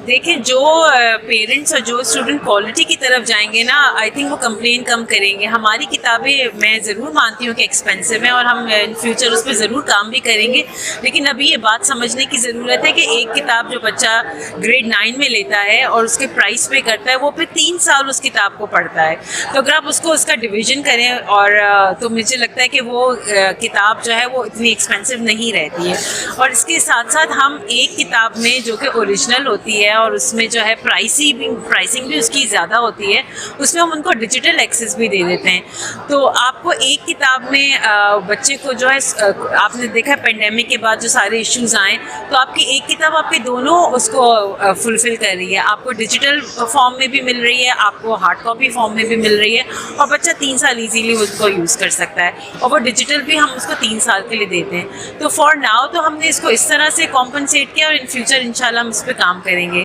देखिए, जो पेरेंट्स और जो स्टूडेंट क्वालिटी की तरफ जाएंगे ना, आई थिंक वो कंप्लेन कम करेंगे। हमारी किताबें मैं ज़रूर मानती हूँ कि एक्सपेंसिव हैं और हम इन फ्यूचर उस पर ज़रूर काम भी करेंगे, लेकिन अभी ये बात समझने की ज़रूरत है कि एक किताब जो बच्चा ग्रेड 9 में लेता है और उसके प्राइस पे करता है, वो फिर 3 साल उस किताब को पढ़ता है। तो अगर आप उसको उसका डिवीज़न करें और तो मुझे लगता है कि वो किताब जो है वो इतनी एक्सपेंसिव नहीं रहती है। और इसके साथ साथ हम एक किताब में जो कि ओरिजिनल होती है और उसमें जो है प्राइसिंग भी उसकी ज़्यादा होती है, उसमें हम उनको डिजिटल एक्सेस भी दे देते हैं। तो आपको एक किताब में बच्चे को जो है आपने देखा है पेंडेमिक के बाद जो सारे इश्यूज आए, तो आपकी एक किताब आपके दोनों उसको फुलफिल कर रही है। आपको डिजिटल फॉर्म में भी मिल रही है, आपको हार्ड कॉपी फॉर्म में भी मिल रही है, और बच्चा 3 साल ईजीली उसको यूज़ कर सकता है। और वो डिजिटल भी हम उसको 3 साल के लिए देते हैं। तो फॉर नाउ तो हमने इसको इस तरह से कॉम्पनसेट किया और इन फ्यूचर इंशाल्लाह हम इस पर काम करेंगे।